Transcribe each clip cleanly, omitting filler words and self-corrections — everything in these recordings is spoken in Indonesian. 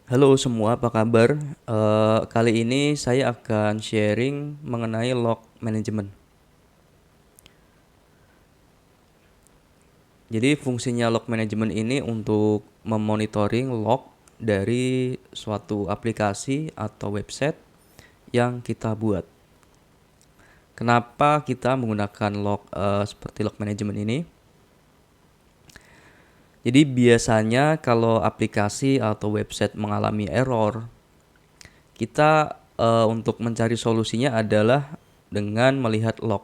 Halo semua, apa kabar? Kali ini saya akan sharing mengenai log management. Jadi fungsinya log management ini untuk memonitoring log dari suatu aplikasi atau website yang kita buat. Kenapa kita menggunakan log seperti log management ini? Jadi biasanya kalau aplikasi atau website mengalami error, kita untuk mencari solusinya adalah dengan melihat log.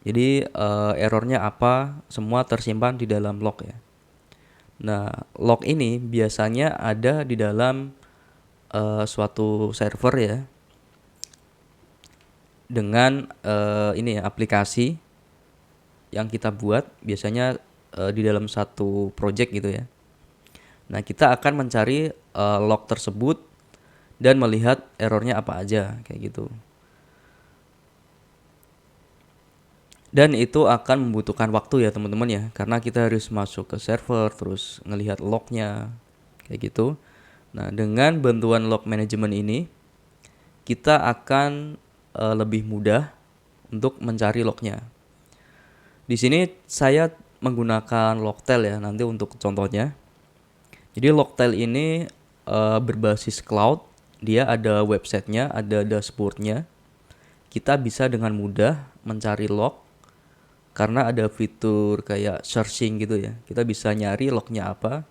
Jadi errornya apa, semua tersimpan di dalam log ya. Nah, log ini biasanya ada di dalam suatu server ya, dengan ini ya aplikasi yang kita buat biasanya di dalam satu project gitu ya. Nah, kita akan mencari log tersebut dan melihat errornya apa aja kayak gitu. Dan itu akan membutuhkan waktu ya teman-teman ya, karena kita harus masuk ke server terus ngelihat lognya kayak gitu. Nah, dengan bantuan log management ini kita akan lebih mudah untuk mencari lognya. Di sini saya menggunakan Logtail ya nanti untuk contohnya. Jadi Logtail ini berbasis cloud, dia ada websitenya, ada dashboardnya. Kita bisa dengan mudah mencari log karena ada fitur kayak searching gitu ya. Kita bisa nyari lognya apa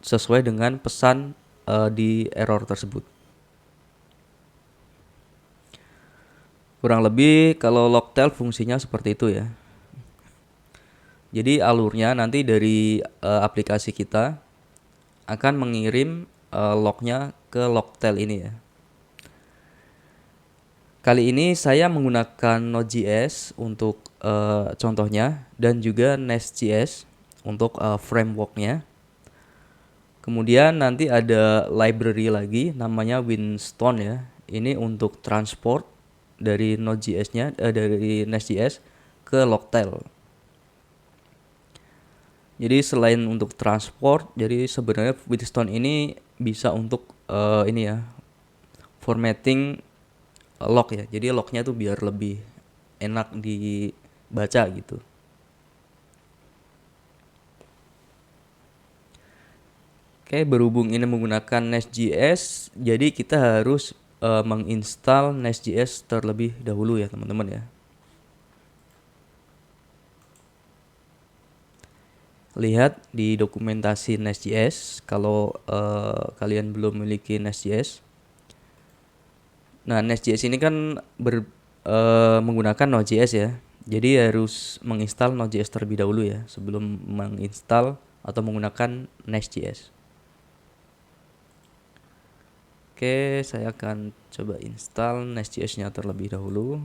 sesuai dengan pesan di error tersebut. Kurang lebih kalau Logtail fungsinya seperti itu ya. Jadi alurnya nanti dari aplikasi kita akan mengirim lognya ke Logtail ini ya. Kali ini saya menggunakan Node.js untuk contohnya dan juga Nest.js untuk frameworknya. Kemudian nanti ada library lagi namanya Winstone ya. Ini untuk transport dari Node.js-nya dari Nest.js ke Logtail. Jadi selain untuk transport, jadi sebenarnya Winstone ini bisa untuk ini ya, formatting log ya. Jadi lognya tuh biar lebih enak dibaca gitu. Oke, berhubung ini menggunakan Nest.js, jadi kita harus menginstal Nest.js terlebih dahulu ya teman-teman ya. Lihat di dokumentasi Nest.js kalau kalian belum memiliki Nest.js. Nah, Nest.js ini kan menggunakan Node.js ya. Jadi harus menginstal Node.js terlebih dahulu ya sebelum menginstal atau menggunakan Nest.js. Oke, saya akan coba install Nest.js-nya terlebih dahulu.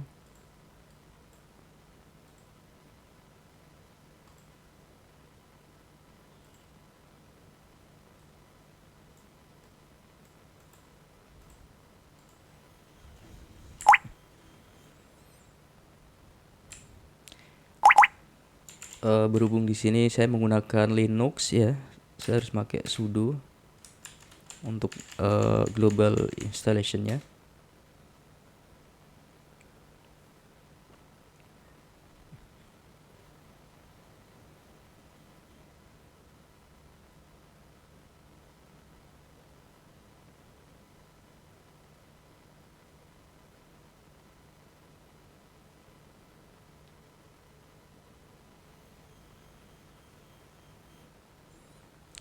Berhubung di sini saya menggunakan Linux ya, saya harus pakai sudo untuk global installation-nya.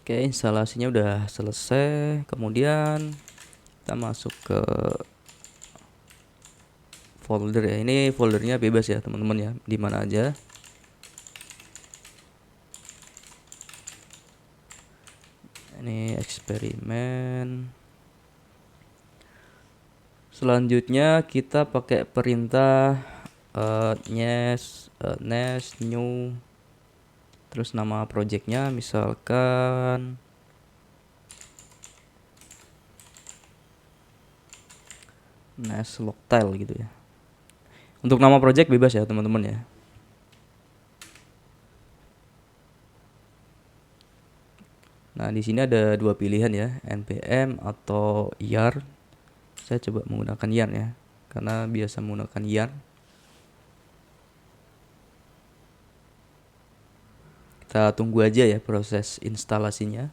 Oke, instalasinya udah selesai. Kemudian kita masuk ke folder ya. Ini foldernya bebas ya teman-teman ya, di mana aja. Ini eksperimen. Selanjutnya kita pakai perintah nest new, terus nama projectnya misalkan nest logtail gitu ya. Untuk nama project bebas ya teman-teman ya. Nah, di sini ada dua pilihan ya, npm atau yarn. Saya coba menggunakan yarn ya, karena biasa menggunakan yarn. Kita tunggu aja ya proses instalasinya.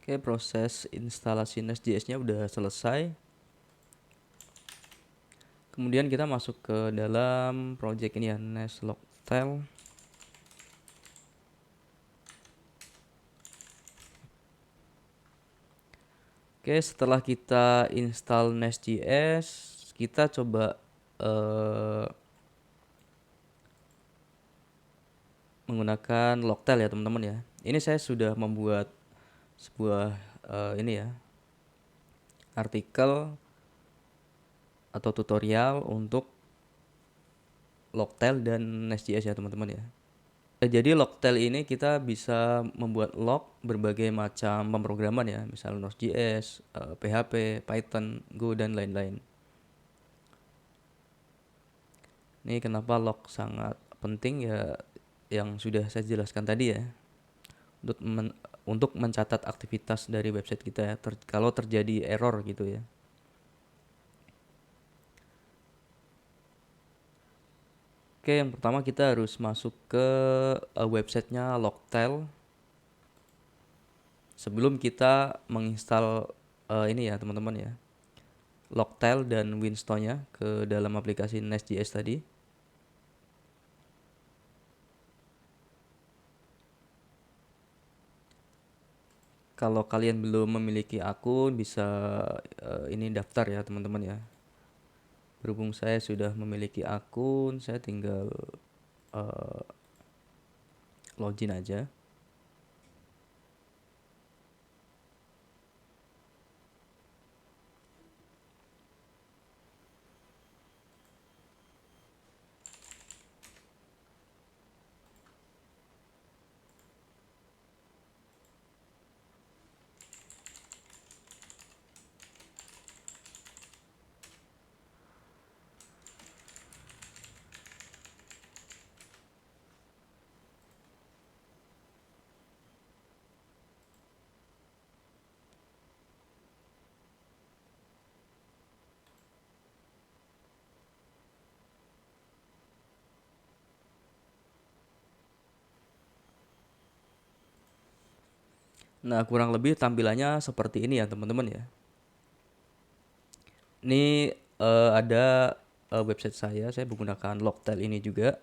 Oke, proses instalasi Nest.js-nya udah selesai. Kemudian kita masuk ke dalam project ini ya, Nest Loctel. Oke, setelah kita install Nest.js, kita coba menggunakan Loctel ya teman-teman ya. Ini saya sudah membuat sebuah ini ya, artikel atau tutorial untuk Loctel dan Nest.js ya teman-teman ya. Jadi Loctel ini kita bisa membuat log berbagai macam pemrograman ya, misalnya Node.js, PHP, Python, Go dan lain-lain. Ini kenapa log sangat penting ya, yang sudah saya jelaskan tadi ya, untuk mencatat aktivitas dari website kita ya, kalau terjadi error gitu ya. Oke, yang pertama kita harus masuk ke websitenya Loctel sebelum kita menginstal ini ya teman-teman ya, Loctel dan Winstone-nya ke dalam aplikasi Nest.js tadi. Kalau kalian belum memiliki akun, bisa ini daftar ya teman-teman ya. Berhubung saya sudah memiliki akun, saya tinggal login aja. Nah, kurang lebih tampilannya seperti ini ya teman-teman ya. Ini ada website saya menggunakan Loctel ini juga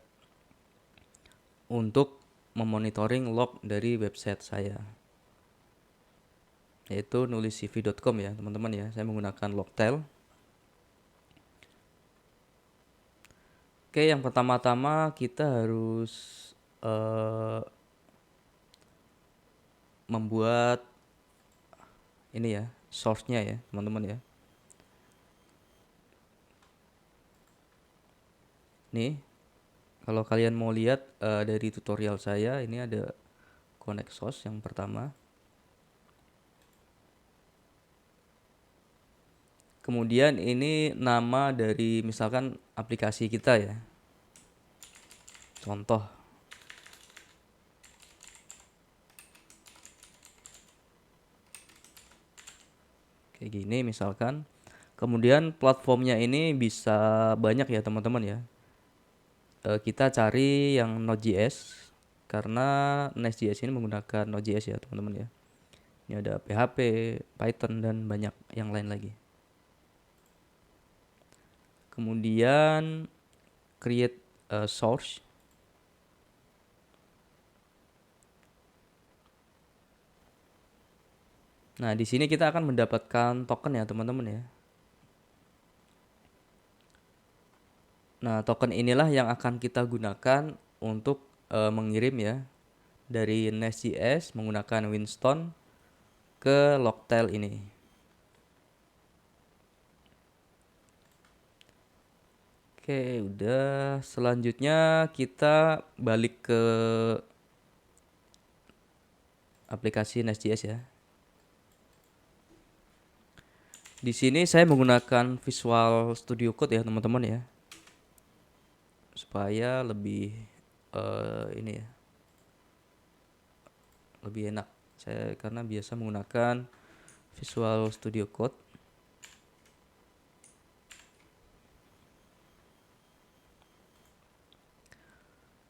untuk memonitoring log dari website saya, yaitu nuliscv.com ya teman-teman ya. Saya menggunakan Loctel. Oke, yang pertama-tama kita harus membuat ini ya, source-nya ya teman-teman ya. Nih, kalau kalian mau lihat dari tutorial saya, ini ada connect source yang pertama. Kemudian ini nama dari misalkan aplikasi kita ya. Contoh. Kayak gini misalkan. Kemudian platformnya ini bisa banyak ya teman-teman ya. Kita cari yang Node.js karena Nest.js ini menggunakan Node.js ya teman-teman ya. Ini ada PHP, Python dan banyak yang lain lagi. Kemudian create a source. Nah, di sini kita akan mendapatkan token ya teman-teman ya. Nah, token inilah yang akan kita gunakan untuk mengirim ya dari Nest.js menggunakan Winstone ke Loctel ini. Oke, udah. Selanjutnya kita balik ke aplikasi Nest.js ya. Di sini saya menggunakan Visual Studio Code ya teman-teman ya. supaya lebih ini ya, lebih enak. Saya karena biasa menggunakan Visual Studio Code.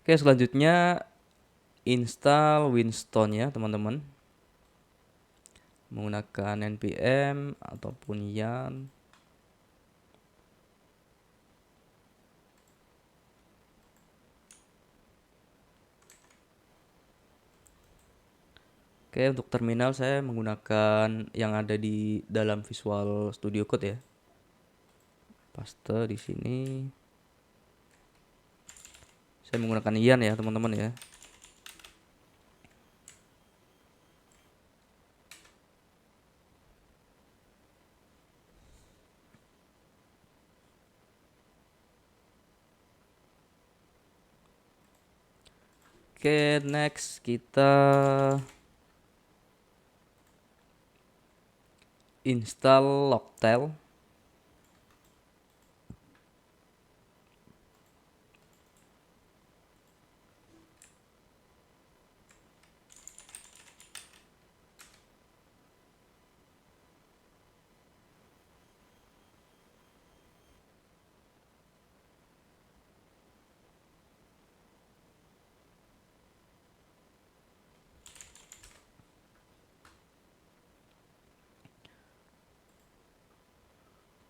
Oke, selanjutnya install Winston ya teman-teman, menggunakan npm ataupun yarn. Oke, untuk terminal saya menggunakan yang ada di dalam Visual Studio Code ya. Paste di sini. Saya menggunakan yarn ya teman-teman ya. Oke, next kita install Loctel.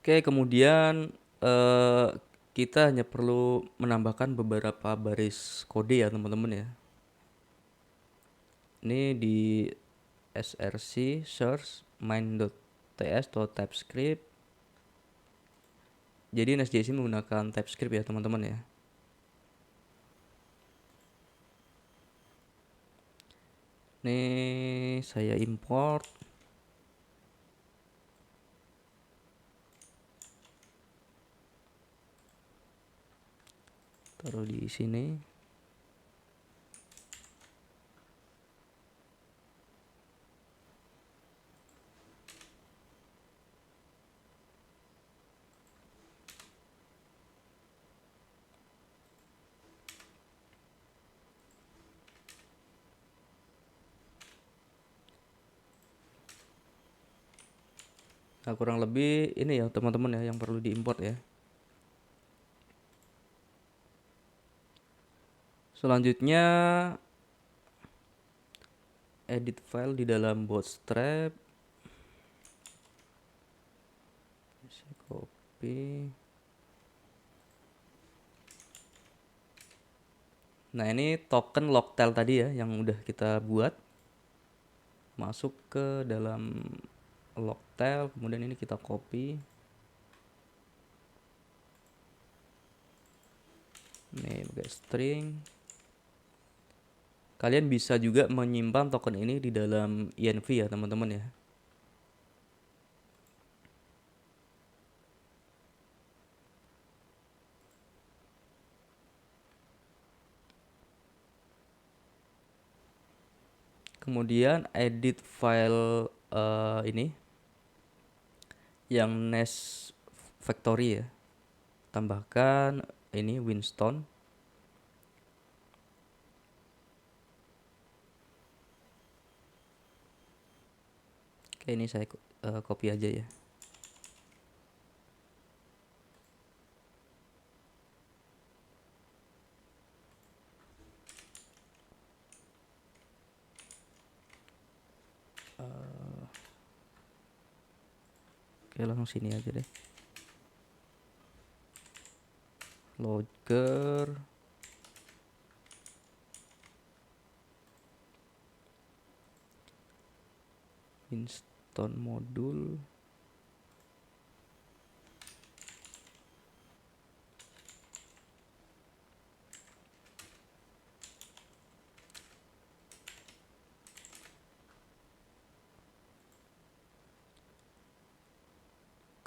Oke, kemudian kita hanya perlu menambahkan beberapa baris kode ya teman-teman ya. Ini di src source main.ts.typescript. Jadi NestJS menggunakan TypeScript ya teman-teman ya. Ini saya import. Taruh di sini. Nah, kurang lebih ini ya teman-teman ya yang perlu diimport ya. Selanjutnya edit file di dalam Bootstrap. Saya copy. Nah, ini token Loctel tadi ya yang udah kita buat. Masuk ke dalam Loctel, kemudian ini kita copy. Ini pakai string. Kalian bisa juga menyimpan token ini di dalam env ya teman-teman ya. Kemudian edit file ini yang nest factory ya. Tambahkan ini Winston. Oke, ini saya copy aja ya. Oke, langsung sini aja deh. Logger. Winston modul.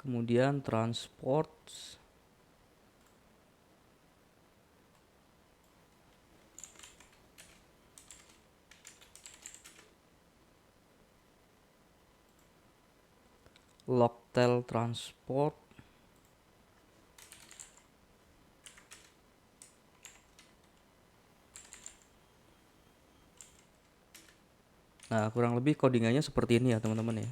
Kemudian transport. Loctel transport. Nah, kurang lebih codingannya seperti ini ya teman-teman ya.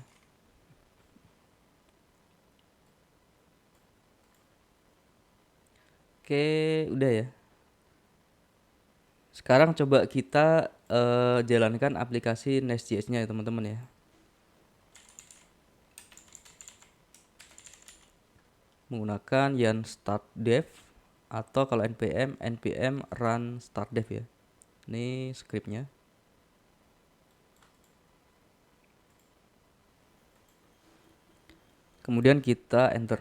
Oke, udah ya. Sekarang coba kita jalankan aplikasi Nest.js-nya ya teman-teman ya. Menggunakan yarn start dev atau kalau npm run start dev ya. Ini scriptnya. Kemudian kita enter.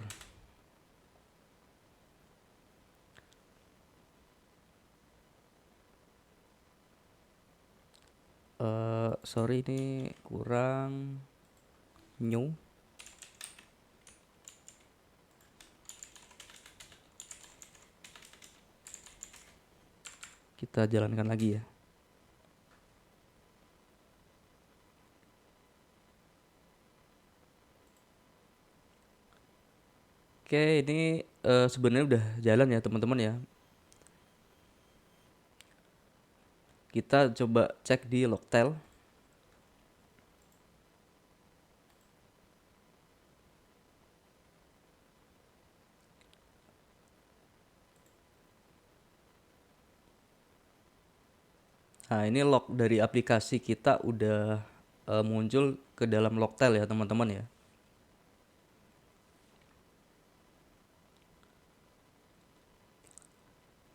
Sorry ini kurang new. Kita jalankan lagi ya. Oke, ini sebenarnya udah jalan ya teman-teman ya. Kita coba cek di Logtail. Nah, ini log dari aplikasi kita udah muncul ke dalam Logtail ya teman-teman ya.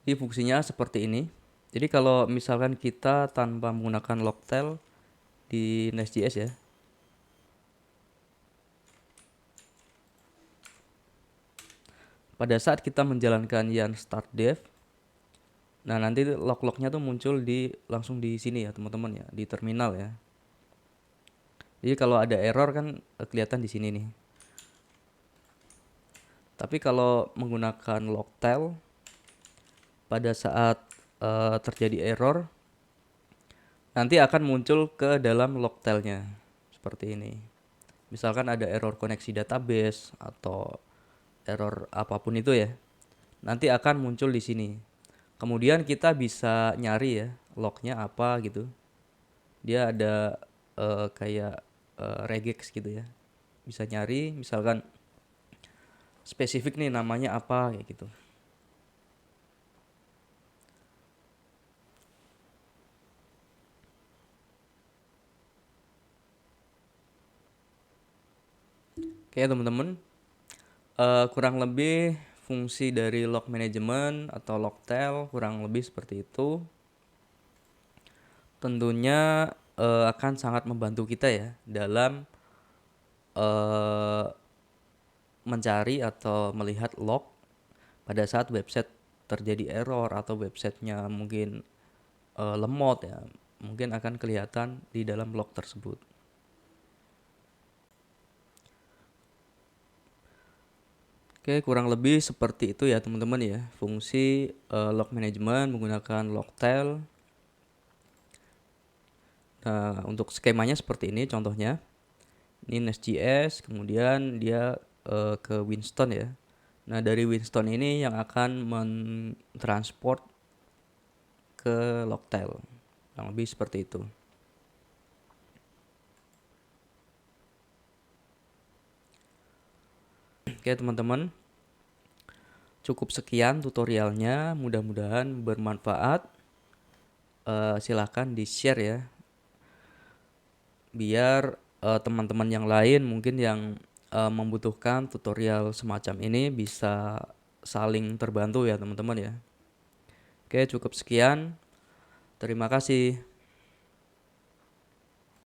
Jadi fungsinya seperti ini. Jadi kalau misalkan kita tanpa menggunakan Logtail di Nest.js ya. Pada saat kita menjalankan yarn start dev, nah nanti log-lognya tuh muncul langsung di sini ya teman-teman ya, di terminal ya. Jadi kalau ada error kan kelihatan di sini nih. Tapi kalau menggunakan Logtail, pada saat terjadi error, nanti akan muncul ke dalam Logtailnya seperti ini. Misalkan ada error koneksi database atau error apapun itu ya, nanti akan muncul di sini. Kemudian kita bisa nyari ya lognya apa gitu. Dia ada kayak regex gitu ya. Bisa nyari misalkan spesifik nih namanya apa kayak gitu. Oke teman-teman, kurang lebih fungsi dari log management atau Logtail kurang lebih seperti itu. Tentunya akan sangat membantu kita ya dalam mencari atau melihat log pada saat website terjadi error atau websitenya mungkin lemot ya, mungkin akan kelihatan di dalam log tersebut. Oke, kurang lebih seperti itu ya teman-teman ya, fungsi log management menggunakan Logtail. Nah, untuk skemanya seperti ini contohnya. Ini Nest.js, kemudian dia ke Winston ya. Nah, dari Winston ini yang akan mentransport ke Logtail. Kurang lebih seperti itu. Oke, teman-teman. Cukup sekian tutorialnya, mudah-mudahan bermanfaat. Silahkan di-share ya, biar teman-teman yang lain mungkin yang membutuhkan tutorial semacam ini bisa saling terbantu ya teman-teman ya. Oke, cukup sekian. Terima kasih.